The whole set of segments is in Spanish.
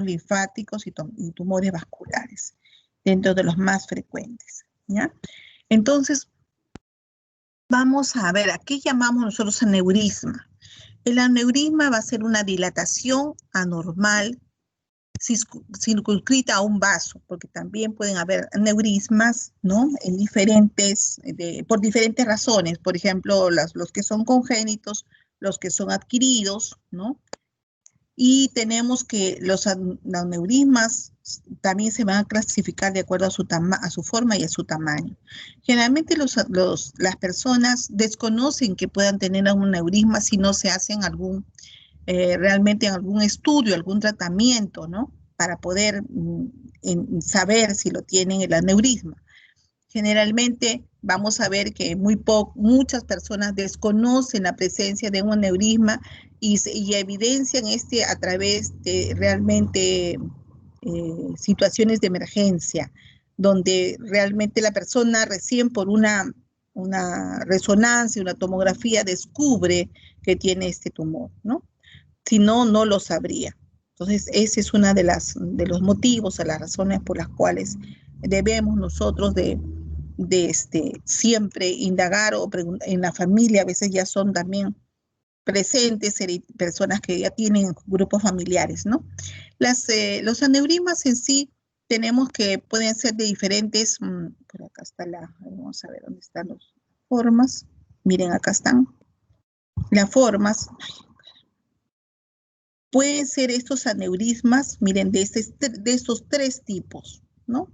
linfáticos y tumores vasculares, dentro de los más frecuentes, ¿ya? Entonces, vamos a ver, ¿a qué llamamos nosotros aneurisma? El aneurisma va a ser una dilatación anormal circunscrita a un vaso, porque también pueden haber aneurismas, ¿no? En por diferentes razones, por ejemplo, los que son congénitos, los que son adquiridos, ¿no? Y tenemos que los aneurismas también se van a clasificar de acuerdo a su forma y a su tamaño. Generalmente las personas desconocen que puedan tener un aneurisma si no se hacen realmente algún estudio, algún tratamiento, ¿no? Para poder saber si lo tienen el aneurisma. Generalmente vamos a ver que muchas personas desconocen la presencia de un aneurisma y evidencian a través de realmente situaciones de emergencia, donde realmente la persona recién por una resonancia, una tomografía, descubre que tiene este tumor, ¿no? Si no, no lo sabría. Entonces, ese es uno de los motivos, las razones por las cuales debemos nosotros de siempre indagar o preguntar en la familia. A veces ya son también presentes personas que ya tienen grupos familiares, ¿no? Los aneurismas en sí tenemos que pueden ser de diferentes, por acá está vamos a ver dónde están las formas. Miren, acá están las formas. Pueden ser estos aneurismas, miren, de estos tres tipos, ¿no?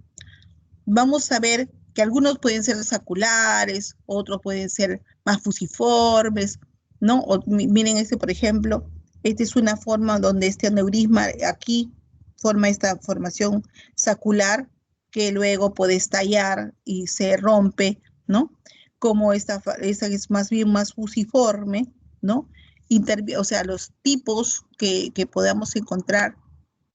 Vamos a ver que algunos pueden ser saculares, otros pueden ser más fusiformes, ¿no? Miren por ejemplo, esta es una forma donde este aneurisma aquí forma esta formación sacular que luego puede estallar y se rompe, ¿no? Como esta es más bien más fusiforme, ¿no? O sea, los tipos que podamos encontrar,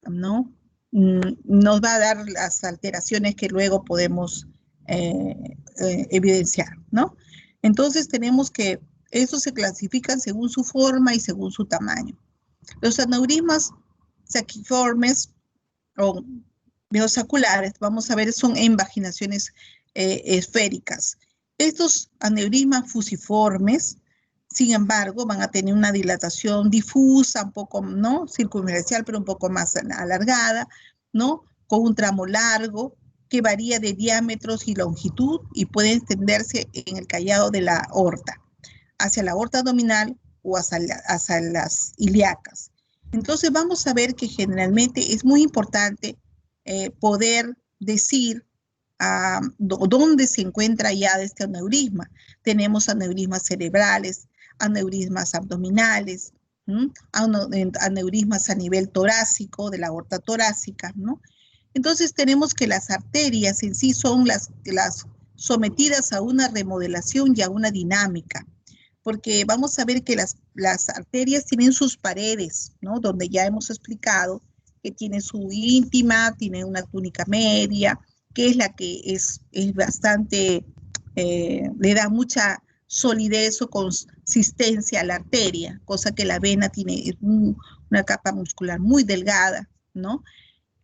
¿no? Nos va a dar las alteraciones que luego podemos evidenciar, ¿no? Entonces tenemos que estos se clasifican según su forma y según su tamaño. Los aneurismas saquiformes o biosaculares, vamos a ver, son en vaginaciones esféricas. Estos aneurismas fusiformes, sin embargo, van a tener una dilatación difusa, un poco, ¿no? Circunferencial, pero un poco más alargada, ¿no? Con un tramo largo que varía de diámetros y longitud y puede extenderse en el callado de la aorta, hacia la aorta abdominal o hacia las ilíacas. Entonces vamos a ver que generalmente es muy importante poder decir dónde se encuentra ya este aneurisma. Tenemos aneurismas cerebrales, aneurismas abdominales, aneurismas a nivel torácico, de la aorta torácica, ¿no? Entonces tenemos que las arterias en sí son las sometidas a una remodelación y a una dinámica, porque vamos a ver que las arterias tienen sus paredes, ¿no? Donde ya hemos explicado que tiene su íntima, tiene una túnica media, que es la que es bastante, le da mucha solidez o consistencia a la arteria, cosa que la vena tiene una capa muscular muy delgada, ¿no?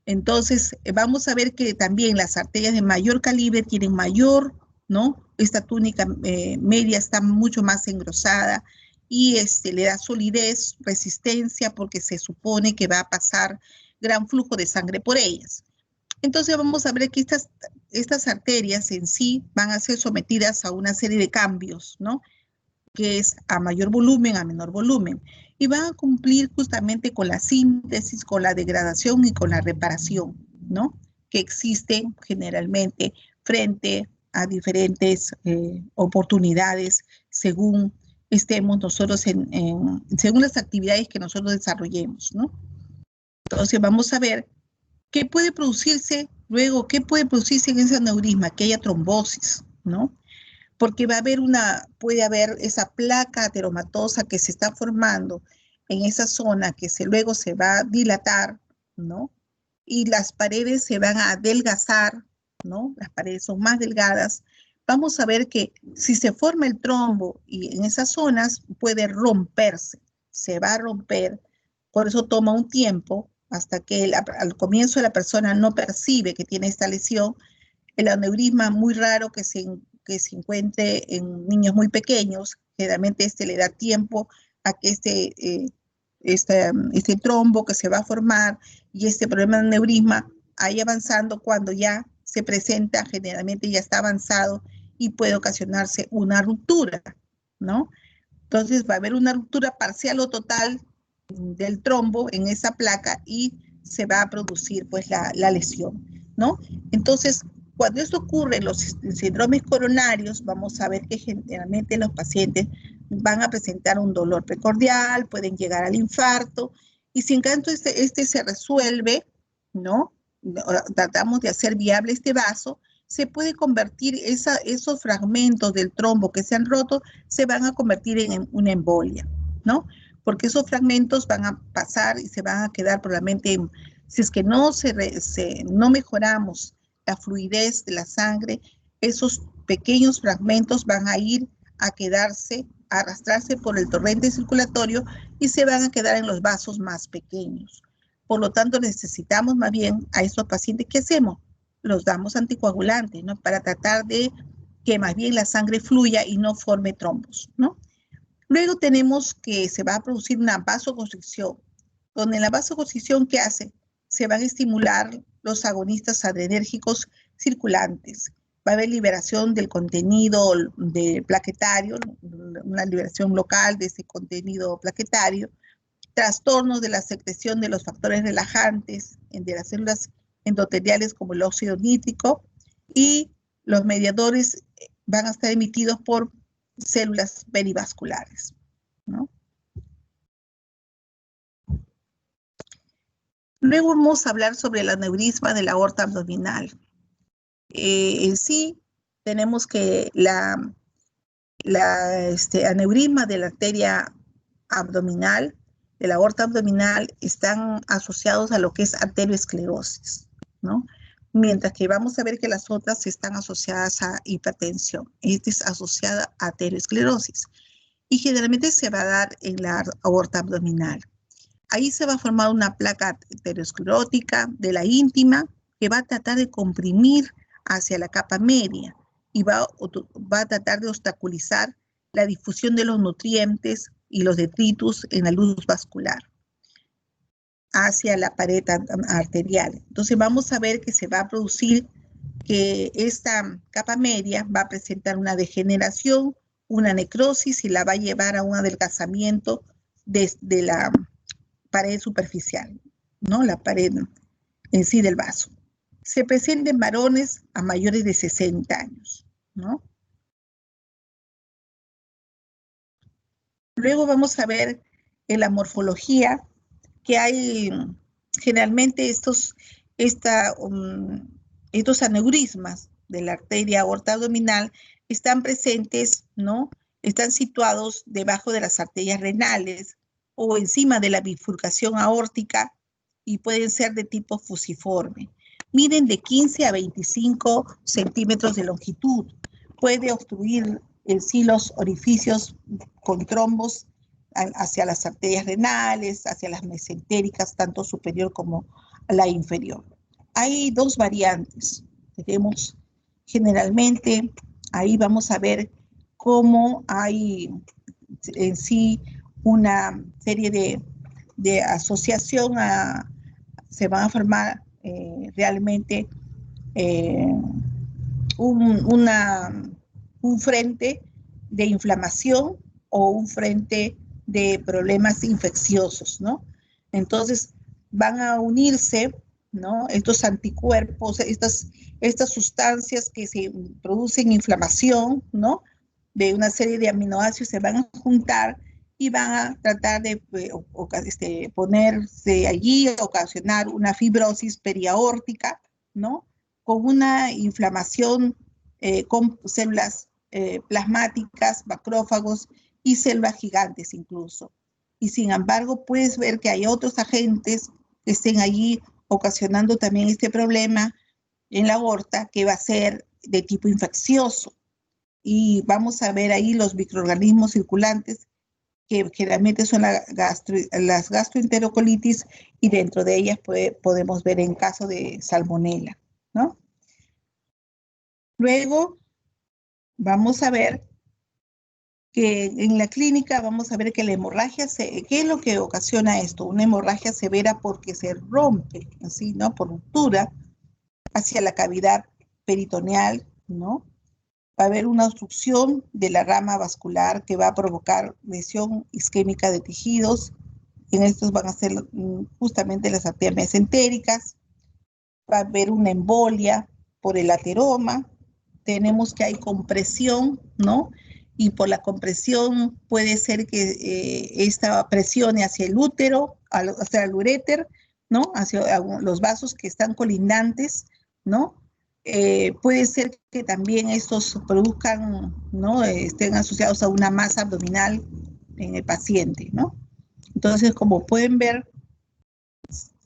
Entonces, vamos a ver que también las arterias de mayor calibre tienen mayor, ¿no? Esta túnica media está mucho más engrosada y le da solidez, resistencia, porque se supone que va a pasar gran flujo de sangre por ellas. Entonces vamos a ver que estas arterias en sí van a ser sometidas a una serie de cambios, ¿no? Que es a mayor volumen, a menor volumen, y van a cumplir justamente con la síntesis, con la degradación y con la reparación, ¿no? Que existen generalmente frente a diferentes oportunidades según estemos nosotros según las actividades que nosotros desarrollemos, ¿no? Entonces vamos a ver qué puede producirse luego, qué puede producirse en ese aneurisma, que haya trombosis, ¿no? Porque puede haber esa placa ateromatosa que se está formando en esa zona que luego se va a dilatar, ¿no? Y las paredes se van a adelgazar, ¿no? Las paredes son más delgadas. Vamos a ver que si se forma el trombo y en esas zonas puede romperse, se va a romper, por eso toma un tiempo hasta que al comienzo la persona no percibe que tiene esta lesión. El aneurisma muy raro que se encuentre en niños muy pequeños, generalmente le da tiempo a que este trombo que se va a formar y este problema de aneurisma ahí avanzando, cuando ya se presenta, generalmente ya está avanzado y puede ocasionarse una ruptura, ¿no? Entonces va a haber una ruptura parcial o total del trombo en esa placa y se va a producir pues la lesión, ¿no? Entonces, cuando esto ocurre en los síndromes coronarios, vamos a ver que generalmente los pacientes van a presentar un dolor precordial, pueden llegar al infarto, y si en caso este se resuelve, ¿no? Tratamos de hacer viable este vaso, se puede convertir esos fragmentos del trombo que se han roto, se van a convertir en una embolia, ¿no? Porque esos fragmentos van a pasar y se van a quedar probablemente, si es que no mejoramos la fluidez de la sangre, esos pequeños fragmentos van a ir a quedarse, a arrastrarse por el torrente circulatorio y se van a quedar en los vasos más pequeños. Por lo tanto, necesitamos más bien a estos pacientes, ¿qué hacemos? Los damos anticoagulantes, ¿no? Para tratar de que más bien la sangre fluya y no forme trombos, ¿no? Luego tenemos que se va a producir una vasoconstricción, donde en la vasoconstricción, ¿qué hace? Se van a estimular los agonistas adrenérgicos circulantes. Va a haber liberación del contenido plaquetario, una liberación local de ese contenido plaquetario, trastornos de la secreción de los factores relajantes de las células endoteliales como el óxido nítrico, y los mediadores van a estar emitidos por células perivasculares, ¿no? Luego vamos a hablar sobre el aneurisma de la aorta abdominal. En sí, tenemos que aneurisma de la arteria abdominal, de la aorta abdominal, están asociados a lo que es arteriosclerosis, ¿no? Mientras que vamos a ver que las otras están asociadas a hipertensión. Esta es asociada a arteriosclerosis y generalmente se va a dar en la aorta abdominal. Ahí se va a formar una placa arteriosclerótica de la íntima que va a tratar de comprimir hacia la capa media y va a tratar de obstaculizar la difusión de los nutrientes y los detritus en la luz vascular hacia la pared arterial. Entonces vamos a ver que se va a producir que esta capa media va a presentar una degeneración, una necrosis y la va a llevar a un adelgazamiento de la pared superficial, ¿no? La pared en sí del vaso. Se presenta en varones a mayores de 60 años, ¿no? Luego vamos a ver en la morfología que hay generalmente estos aneurismas de la arteria aorta abdominal están presentes, ¿no? Están situados debajo de las arterias renales o encima de la bifurcación aórtica y pueden ser de tipo fusiforme. Miden de 15 a 25 centímetros de longitud. Puede obstruir en sí los orificios con trombos hacia las arterias renales, hacia las mesentéricas, tanto superior como la inferior. Hay dos variantes. Tenemos generalmente, ahí vamos a ver cómo hay en sí una serie de asociación, se van a formar realmente un frente de inflamación o un frente de problemas infecciosos, ¿no? Entonces van a unirse, ¿no? Estos anticuerpos, estas sustancias que se producen inflamación, ¿no? De una serie de aminoácidos se van a juntar y van a tratar de ponerse allí, ocasionar una fibrosis periaórtica, ¿no? Con una inflamación con células plasmáticas, macrófagos y células gigantes incluso. Y sin embargo, puedes ver que hay otros agentes que estén allí ocasionando también este problema en la aorta, que va a ser de tipo infeccioso. Y vamos a ver ahí los microorganismos circulantes que generalmente son las gastroenterocolitis, y dentro de ellas podemos ver en caso de salmonela, ¿no? Luego vamos a ver que en la clínica vamos a ver que la hemorragia, ¿qué es lo que ocasiona esto? Una hemorragia severa porque se rompe, así, ¿no? Por ruptura hacia la cavidad peritoneal, ¿no? Va a haber una obstrucción de la rama vascular que va a provocar lesión isquémica de tejidos. En estos van a ser justamente las arterias mesentéricas. Va a haber una embolia por el ateroma. Tenemos que hay compresión, ¿no? Y por la compresión puede ser que esta presione hacia el útero, hacia el uréter, ¿no? Hacia los vasos que están colindantes, ¿no? Puede ser que también estos produzcan, ¿no? Estén asociados a una masa abdominal en el paciente, ¿no? Entonces, como pueden ver,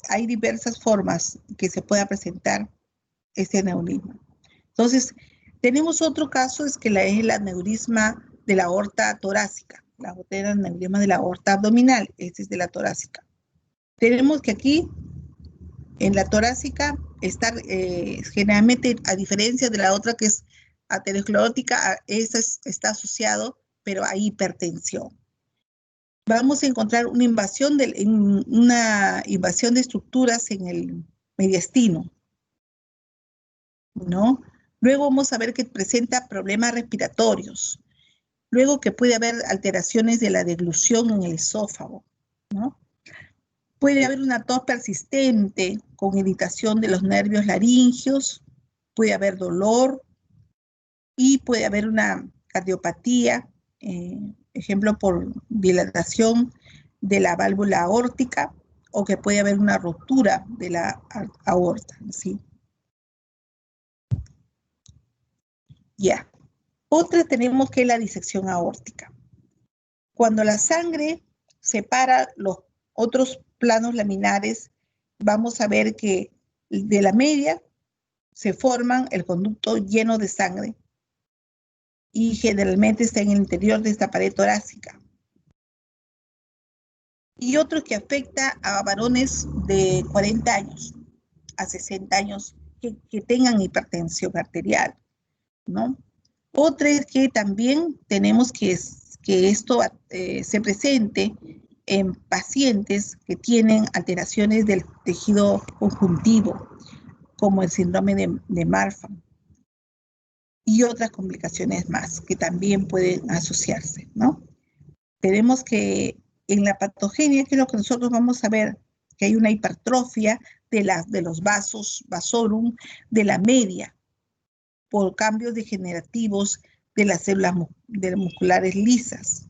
hay diversas formas que se pueda presentar este aneurisma. Entonces, tenemos otro caso, es que es el aneurisma de la aorta torácica, el aneurisma de la aorta abdominal, este es de la torácica. Tenemos que aquí, en la torácica, generalmente, a diferencia de la otra que es aterosclerótica, esta está asociado, pero a hipertensión. Vamos a encontrar una invasión de estructuras en el mediastino, ¿no? Luego vamos a ver que presenta problemas respiratorios. Luego que puede haber alteraciones de la deglución en el esófago, ¿no? Puede haber una tos persistente con irritación de los nervios laringeos, puede haber dolor y puede haber una cardiopatía, ejemplo por dilatación de la válvula aórtica, o que puede haber una rotura de la aorta, ¿sí? Ya. Otra tenemos que es la disección aórtica. Cuando la sangre separa los otros planos laminares, vamos a ver que de la media se forman el conducto lleno de sangre y generalmente está en el interior de esta pared torácica. Y otro que afecta a varones de 40 años a 60 años que tengan hipertensión arterial, ¿no? Otra es que también tenemos que esto se presente en pacientes que tienen alteraciones del tejido conjuntivo, como el síndrome de Marfan, y otras complicaciones más que también pueden asociarse, ¿no? Tenemos que en la patogenia, que es lo que nosotros vamos a ver, que hay una hipertrofia de los vasos, vasorum, de la media, por cambios degenerativos de las células musculares lisas.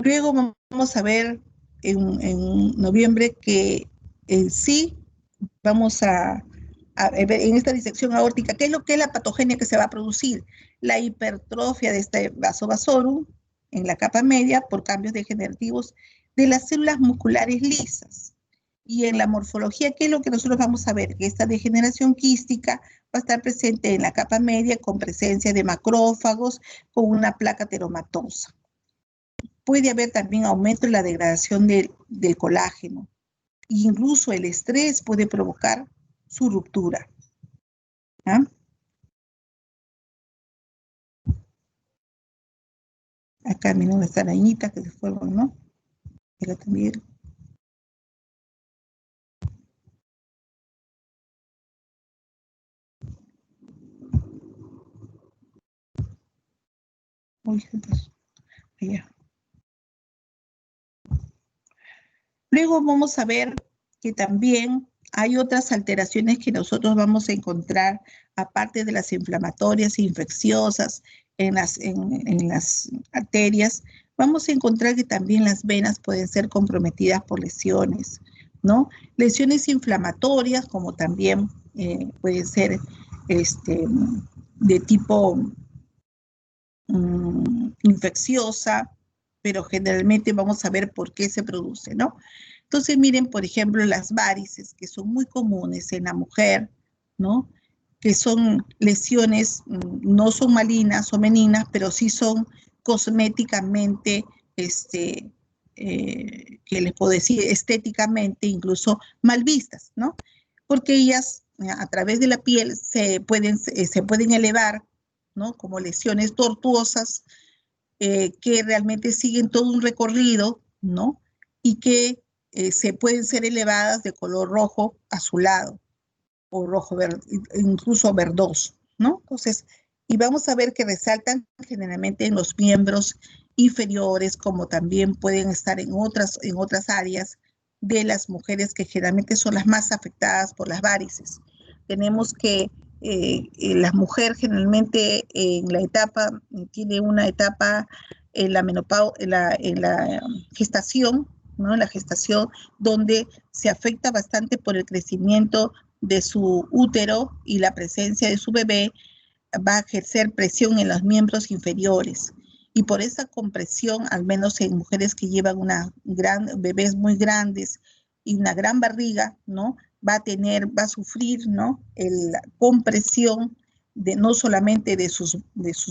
Luego vamos a ver en noviembre que sí vamos a ver en esta disección aórtica qué es lo que es la patogenia que se va a producir. La hipertrofia de este vaso vasorum en la capa media por cambios degenerativos de las células musculares lisas. Y en la morfología, ¿qué es lo que nosotros vamos a ver? Que esta degeneración quística va a estar presente en la capa media con presencia de macrófagos con una placa teromatosa. Puede haber también aumento en la degradación del colágeno. Incluso el estrés puede provocar su ruptura. ¿Ah? Acá miren las arañitas que se fueron, ¿no? Acá también. Uy, se pasó. Allá. Luego vamos a ver que también hay otras alteraciones que nosotros vamos a encontrar, aparte de las inflamatorias e infecciosas en las arterias. Vamos a encontrar que también las venas pueden ser comprometidas por lesiones, ¿no? Lesiones inflamatorias, como también pueden ser de tipo infecciosa, pero generalmente vamos a ver por qué se produce, ¿no? Entonces, miren, por ejemplo, las varices, que son muy comunes en la mujer, ¿no? Que son lesiones, no son malignas o benignas, pero sí son cosméticamente que les puedo decir, estéticamente incluso mal vistas, ¿no? Porque ellas a través de la piel se pueden elevar, ¿no? Como lesiones tortuosas que realmente siguen todo un recorrido, ¿no? Y que se pueden ser elevadas de color rojo azulado o rojo verde, incluso verdoso, ¿no? Entonces, y vamos a ver que resaltan generalmente en los miembros inferiores, como también pueden estar en otras áreas de las mujeres que generalmente son las más afectadas por las varices. Tenemos que la mujer generalmente en la etapa, tiene una etapa en la menopausia, en la gestación, ¿no? En la gestación, donde se afecta bastante por el crecimiento de su útero y la presencia de su bebé, va a ejercer presión en los miembros inferiores. Y por esa compresión, al menos en mujeres que llevan bebés muy grandes y una gran barriga, ¿no? Va a sufrir, ¿no? La compresión no solamente de sus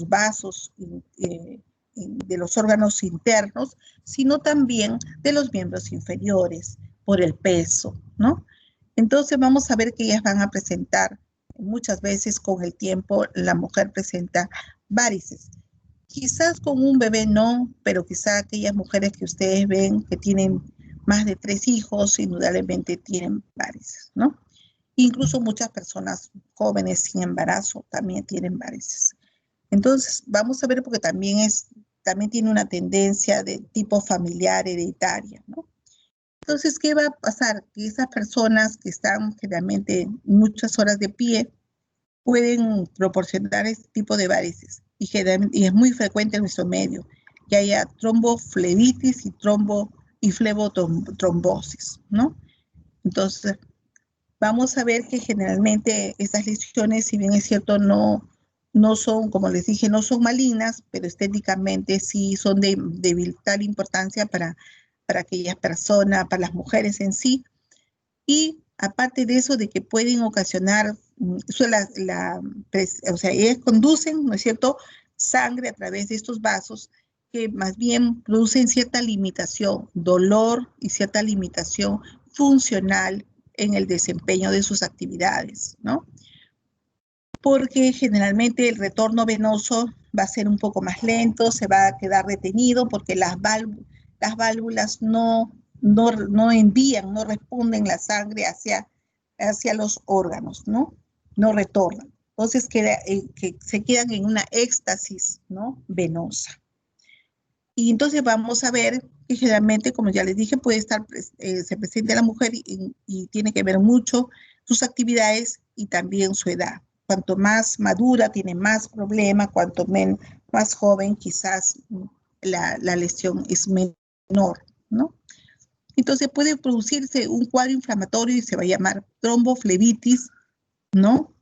vasos, de los órganos internos, sino también de los miembros inferiores por el peso, ¿no? Entonces vamos a ver que ellas van a presentar, muchas veces con el tiempo la mujer presenta varices. Quizás con un bebé no, pero quizás aquellas mujeres que ustedes ven que tienen más de 3 hijos, indudablemente tienen varices, ¿no? Incluso muchas personas jóvenes sin embarazo también tienen varices. Entonces, vamos a ver porque también tiene una tendencia de tipo familiar, hereditaria, ¿no? Entonces, ¿qué va a pasar? Que esas personas que están generalmente muchas horas de pie pueden proporcionar este tipo de varices y es muy frecuente en nuestro medio que haya tromboflebitis y flebotrombosis, ¿no? Entonces, vamos a ver que generalmente estas lesiones, si bien es cierto, no son, como les dije, no son malignas, pero estéticamente sí son de vital importancia para aquellas personas, para las mujeres en sí. Y aparte de eso, de que pueden ocasionar, o sea, ellas conducen, ¿no es cierto?, sangre a través de estos vasos que más bien producen cierta limitación, dolor y cierta limitación funcional en el desempeño de sus actividades, ¿no? Porque generalmente el retorno venoso va a ser un poco más lento, se va a quedar retenido porque las válvulas no envían, no responden la sangre hacia los órganos, ¿no? No retornan. Entonces que se quedan en una éxtasis, ¿no? Venosa. Y entonces vamos a ver que generalmente, como ya les dije, se presenta la mujer y tiene que ver mucho sus actividades y también su edad. Cuanto más madura, tiene más problema, cuanto más joven, quizás la lesión es menor, ¿no? Entonces puede producirse un cuadro inflamatorio y se va a llamar tromboflebitis, ¿no?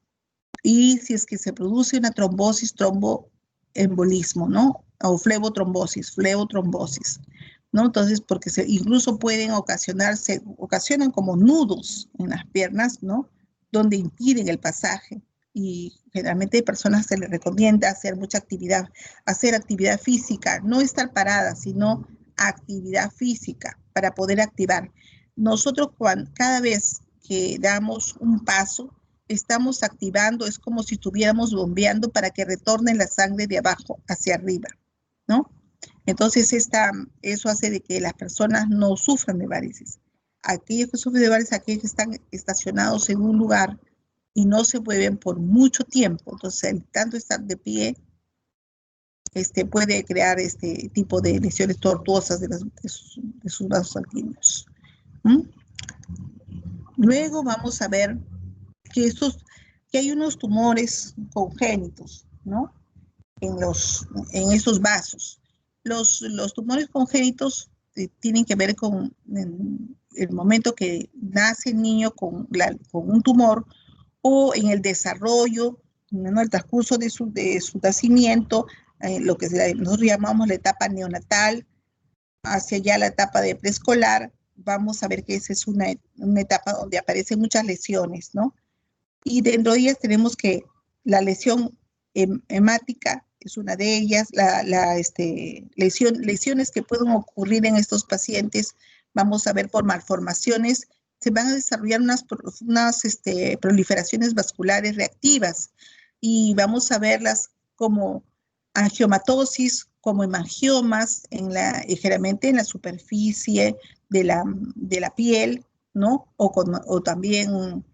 Y si es que se produce una trombosis, tromboembolismo, ¿no? O flebotrombosis, ¿no? Entonces, porque incluso ocasionan como nudos en las piernas, ¿no? Donde impiden el pasaje. Y generalmente a personas se les recomienda hacer mucha actividad, hacer actividad física, no estar parada, sino actividad física para poder activar. Nosotros cada vez que damos un paso, estamos activando, es como si estuviéramos bombeando para que retorne la sangre de abajo hacia arriba, ¿no? Entonces, eso hace de que las personas no sufran de varices. Aquellos que sufren de varices, aquellos que están estacionados en un lugar y no se mueven por mucho tiempo, entonces, el tanto estar de pie, puede crear este tipo de lesiones tortuosas de sus vasos sanguíneos. ¿Mm? Luego vamos a ver que hay unos tumores congénitos, ¿no? En esos vasos. Los tumores congénitos tienen que ver con el momento que nace el niño con un tumor o en el desarrollo, ¿no? El transcurso de su nacimiento, lo que nosotros llamamos la etapa neonatal, hacia ya la etapa de preescolar. Vamos a ver que esa es una etapa donde aparecen muchas lesiones, ¿no? Y dentro de ellas tenemos que la lesión hemática es una de ellas. Lesiones que pueden ocurrir en estos pacientes, vamos a ver por malformaciones, se van a desarrollar unas proliferaciones vasculares reactivas y vamos a verlas como angiomatosis, como hemangiomas generalmente en la superficie de la piel, ¿no? O también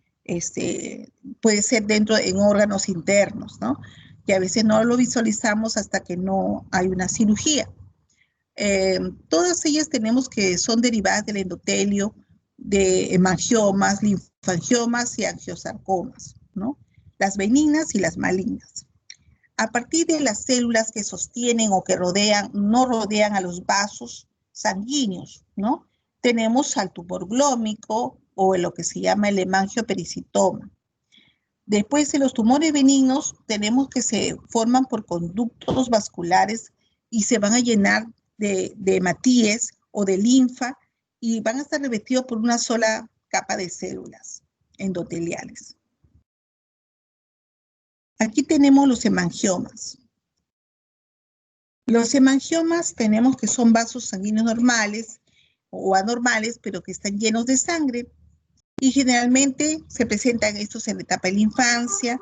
puede ser en órganos internos, ¿no? Que a veces no lo visualizamos hasta que no hay una cirugía. Todas ellas son derivadas del endotelio, de hemangiomas, linfangiomas y angiosarcomas, ¿no? Las benignas y las malignas. A partir de las células que sostienen o que no rodean a los vasos sanguíneos, ¿no? Tenemos al tumor glómico o lo que se llama el hemangiopericitoma. Después de los tumores benignos, tenemos que se forman por conductos vasculares y se van a llenar de hematíes o de linfa y van a estar revestidos por una sola capa de células endoteliales. Aquí tenemos los hemangiomas. Los hemangiomas tenemos que son vasos sanguíneos normales o anormales, pero que están llenos de sangre. Y generalmente se presentan estos en la etapa de la infancia.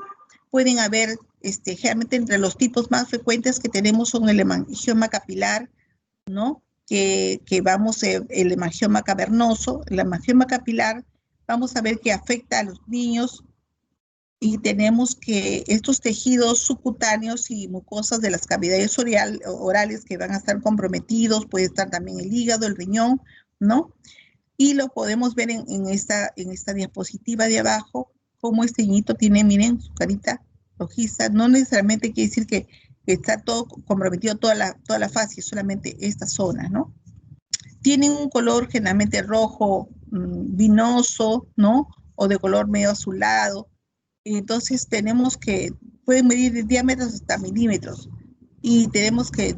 Pueden haber, generalmente entre los tipos más frecuentes que tenemos son el hemangioma capilar, ¿no? El hemangioma cavernoso. El hemangioma capilar, vamos a ver que afecta a los niños y tenemos que estos tejidos subcutáneos y mucosas de las cavidades orales que van a estar comprometidos, puede estar también el hígado, el riñón, ¿no? Y lo podemos ver en esta diapositiva de abajo, como este niñito tiene, miren, su carita rojiza. No necesariamente quiere decir que está todo comprometido, toda la fase, solamente esta zona, ¿no? Tienen un color generalmente rojo, vinoso, ¿no? O de color medio azulado. Entonces pueden medir de diámetros hasta milímetros. Y tenemos que,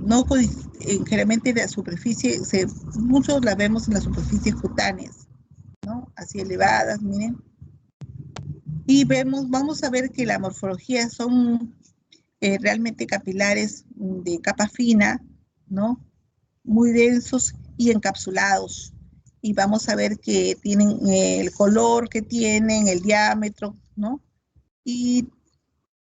generalmente la superficie, muchos la vemos en las superficies cutáneas, ¿no? Así elevadas, miren. Y vamos a ver que la morfología son realmente capilares de capa fina, ¿no? Muy densos y encapsulados. Y vamos a ver que tienen el color que tienen, el diámetro, ¿no? Y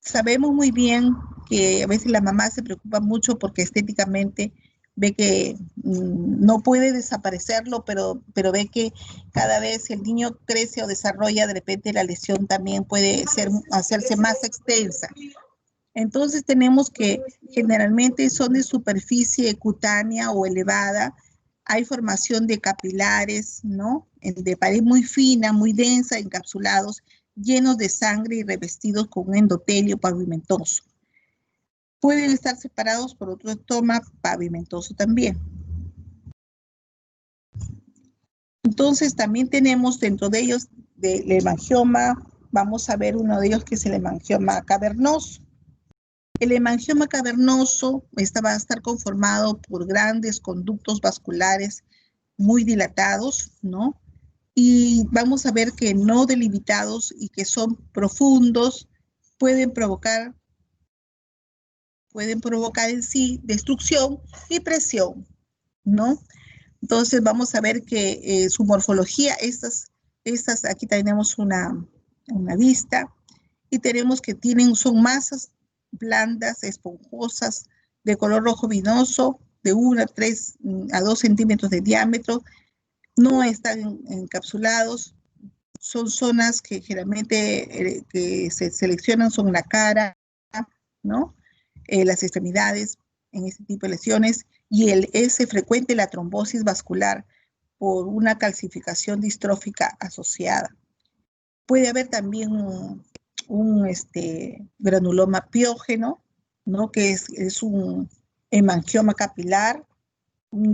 sabemos muy bien que a veces la mamá se preocupa mucho porque estéticamente ve que no puede desaparecerlo, pero ve que cada vez el niño crece o desarrolla, de repente la lesión también puede hacerse más extensa. Entonces tenemos que generalmente son de superficie cutánea o elevada, hay formación de capilares, ¿no? De pared muy fina, muy densa, encapsulados, llenos de sangre y revestidos con un endotelio pavimentoso. Pueden estar separados por otro estoma pavimentoso también. Entonces también tenemos dentro de ellos del hemangioma, vamos a ver uno de ellos que es el hemangioma cavernoso. El hemangioma cavernoso va a estar conformado por grandes conductos vasculares muy dilatados, ¿no? Y vamos a ver que no delimitados y que son profundos, pueden provocar en sí destrucción y presión, ¿no? Entonces vamos a ver que su morfología, aquí tenemos una vista y tenemos que son masas blandas, esponjosas, de color rojo vinoso, de 1 a 3 a 2 centímetros de diámetro, no están encapsulados, son zonas que generalmente que se seleccionan son la cara, ¿no? Las extremidades en este tipo de lesiones y es frecuente la trombosis vascular por una calcificación distrófica asociada. Puede haber también un granuloma piógeno, ¿no? Que es un hemangioma capilar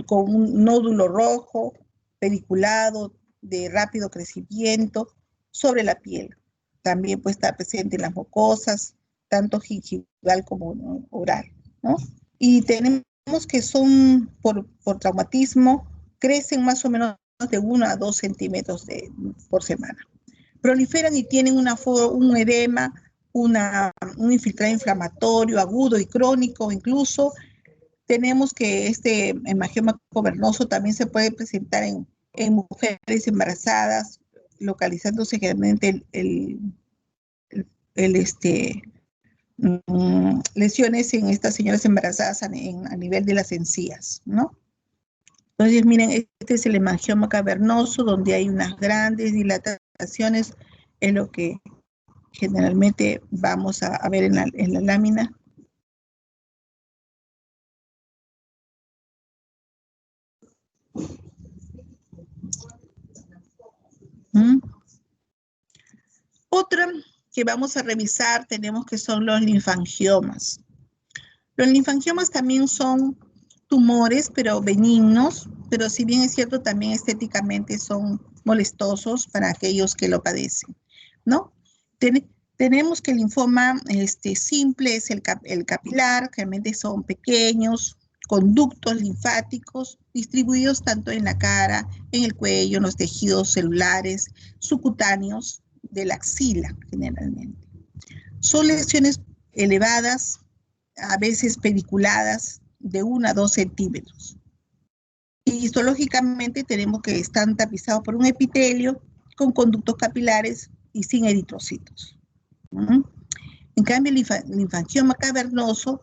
con un nódulo rojo, pediculado, de rápido crecimiento sobre la piel. También puede estar presente en las mucosas, tanto gingival como oral, ¿no? Y tenemos que son por traumatismo, crecen más o menos de 1 a 2 centímetros por semana. Proliferan y tienen un edema un infiltrado inflamatorio agudo y crónico. Incluso tenemos que este hemangioma cavernoso también se puede presentar en mujeres embarazadas, localizándose generalmente lesiones en estas señoras embarazadas a nivel de las encías, ¿no? Entonces, miren, este es el hemangioma cavernoso, donde hay unas grandes dilataciones, es lo que generalmente vamos a ver en la lámina. Otra que vamos a revisar tenemos que son los linfangiomas. Los linfangiomas también son tumores, pero benignos, pero si bien es cierto, también estéticamente son molestosos para aquellos que lo padecen, ¿no? Tenemos que el linfoma simple es el capilar, realmente son pequeños conductos linfáticos distribuidos tanto en la cara, en el cuello, en los tejidos celulares, subcutáneos de la axila generalmente. Son lesiones elevadas, a veces pediculadas, de 1 a 2 centímetros. Y histológicamente tenemos que están tapizados por un epitelio con conductos capilares y sin eritrocitos. En cambio, el linfangioma cavernoso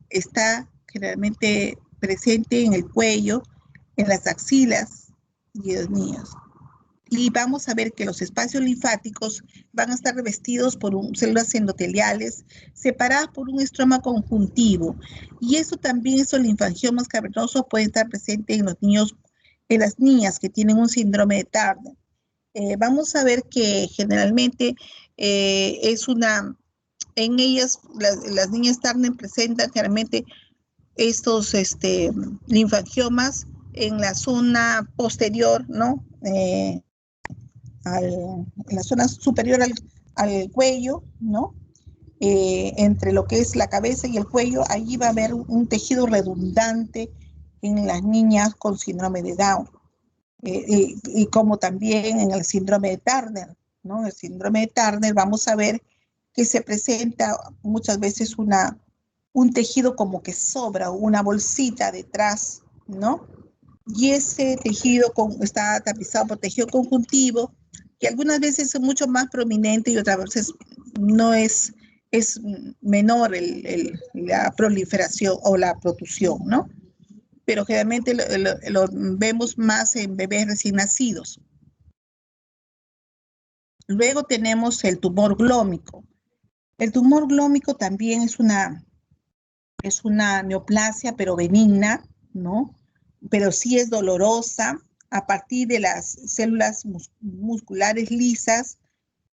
está generalmente presente en el cuello, en las axilas y en los niños. Y vamos a ver que los espacios linfáticos van a estar revestidos por células endoteliales separadas por un estroma conjuntivo. Y eso también, esos linfangiomas cavernosos pueden estar presentes en los niños, en las niñas que tienen un síndrome de Turner. Vamos a ver que generalmente en ellas, las niñas Turner presentan generalmente estos linfangiomas en la zona posterior, ¿no? En la zona superior al cuello, ¿no? Entre lo que es la cabeza y el cuello, allí va a haber un tejido redundante en las niñas con síndrome de Down. Y como también en el síndrome de Turner, ¿no? El síndrome de Turner vamos a ver que se presenta muchas veces un tejido como que sobra, una bolsita detrás, ¿no? Y ese tejido está tapizado por tejido conjuntivo, que algunas veces es mucho más prominente y otras veces no es menor la proliferación o la protrusión, ¿no? Pero generalmente lo vemos más en bebés recién nacidos. Luego tenemos el tumor glómico. El tumor glómico también es una neoplasia, pero benigna, ¿no? Pero sí es dolorosa. A partir de las células musculares lisas,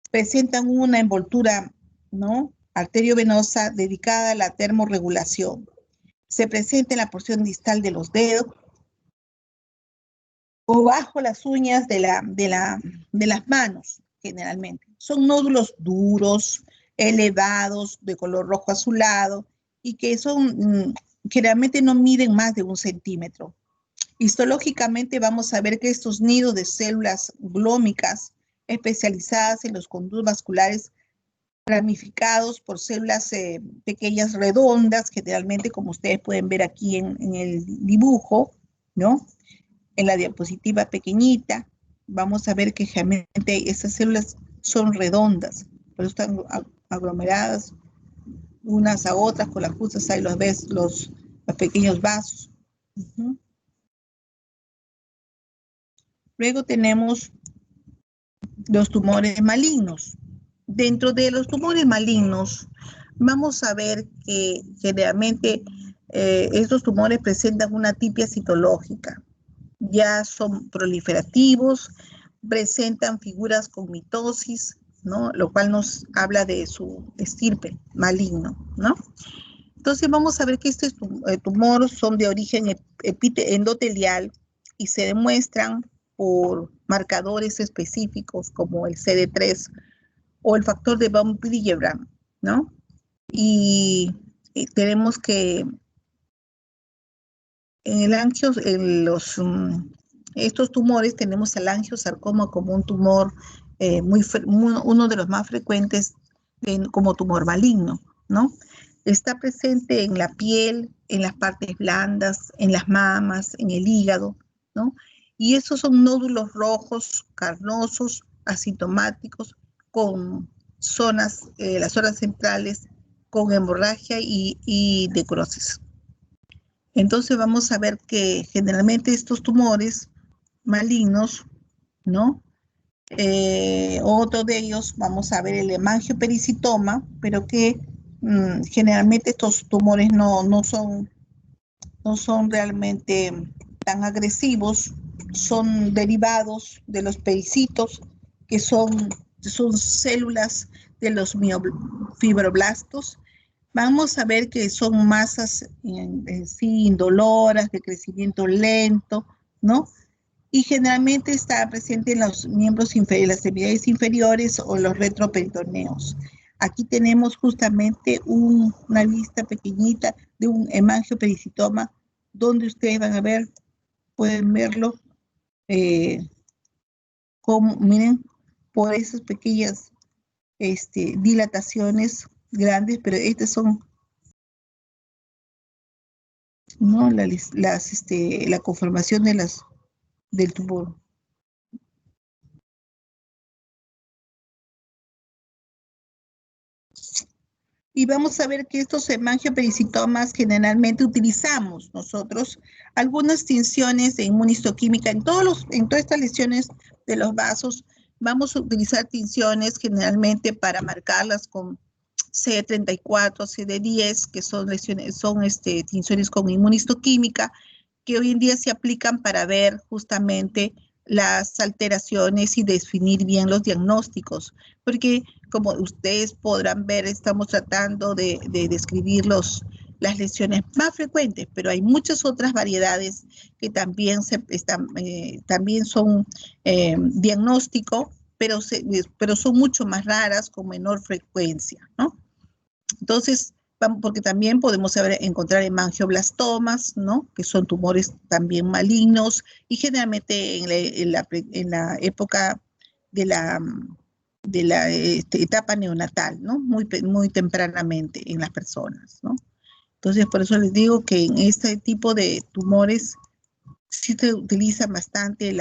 presentan una envoltura, ¿no? Arteriovenosa dedicada a la termorregulación. Se presenta en la porción distal de los dedos o bajo las uñas de las manos, generalmente. Son nódulos duros, elevados, de color rojo azulado, y que generalmente no miden más de 1 centímetro. Histológicamente vamos a ver que estos nidos de células glómicas especializadas en los conductos vasculares ramificados por células pequeñas redondas, generalmente como ustedes pueden ver aquí en el dibujo, ¿no? En la diapositiva pequeñita, vamos a ver que generalmente estas células son redondas, pero están aglomeradas unas a otras, con las justas ahí los ves, los pequeños vasos. Luego tenemos los tumores malignos. Dentro de los tumores malignos, vamos a ver que generalmente estos tumores presentan una atipia citológica. Ya son proliferativos, presentan figuras con mitosis, ¿no? Lo cual nos habla de su estirpe maligno, ¿no? Entonces vamos a ver que estos tumores son de origen endotelial y se demuestran por marcadores específicos como el CD3 o el factor de von Willebrand, ¿no? Y tenemos que estos tumores tenemos el angiosarcoma como un tumor uno de los más frecuentes como tumor maligno, ¿no? Está presente en la piel, en las partes blandas, en las mamas, en el hígado, ¿no? Y esos son nódulos rojos, carnosos, asintomáticos, con zonas, las zonas centrales, con hemorragia y necrosis. Entonces vamos a ver que generalmente estos tumores malignos, ¿no? Otro de ellos, vamos a ver el hemangiopericitoma, pero que generalmente estos tumores no son realmente tan agresivos, son derivados de los pericitos, que son células de los miofibroblastos. Vamos a ver que son masas sí, indoloras, de crecimiento lento, ¿no? Y generalmente está presente en los miembros inferiores, las extremidades inferiores o los retroperitoneos. Aquí tenemos justamente una lista pequeñita de un hemangiopericitoma, donde ustedes van a ver, pueden verlo, miren, por esas pequeñas dilataciones grandes, pero estas son, ¿no? La conformación del tumor. Y vamos a ver que estos hemangiopericitomas generalmente utilizamos nosotros algunas tinciones de inmunistoquímica. En todas estas lesiones de los vasos vamos a utilizar tinciones generalmente para marcarlas con CD34, CD10, que son tinciones con inmunistoquímica, que hoy en día se aplican para ver justamente las alteraciones y definir bien los diagnósticos, porque como ustedes podrán ver, estamos tratando de describir las lesiones más frecuentes, pero hay muchas otras variedades que también, también son diagnóstico, pero son mucho más raras con menor frecuencia, ¿no? Entonces, porque también podemos encontrar hemangioblastomas, ¿no? Que son tumores también malignos y generalmente en la época de la etapa neonatal, ¿no? Muy tempranamente en las personas, ¿no? Entonces, por eso les digo que en este tipo de tumores sí se utiliza bastante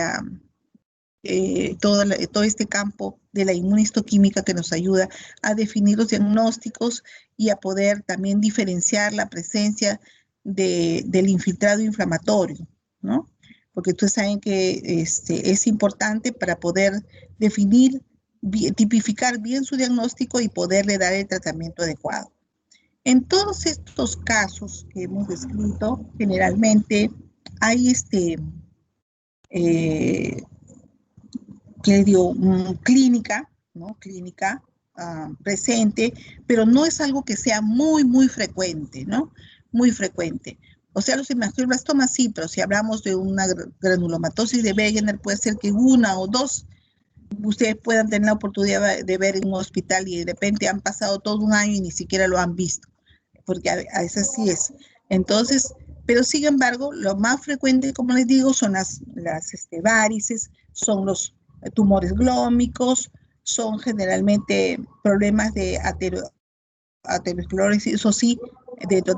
todo este campo de la inmunistoquímica, que nos ayuda a definir los diagnósticos y a poder también diferenciar la presencia del infiltrado inflamatorio, ¿no? Porque ustedes saben que es importante para poder definir, tipificar bien su diagnóstico y poderle dar el tratamiento adecuado. En todos estos casos que hemos descrito, generalmente hay que dio clínica, ¿no? Clínica presente, pero no es algo que sea muy frecuente, ¿no? Muy frecuente. O sea, los hemangioblastomas sí, pero si hablamos de una granulomatosis de Wegener, puede ser que una o dos ustedes puedan tener la oportunidad de ver en un hospital y de repente han pasado todo un año y ni siquiera lo han visto, porque a veces sí es. Entonces, pero sin embargo, lo más frecuente, como les digo, son las varices, son los tumores glómicos, son generalmente problemas de aterosclerosis, eso sí, dentro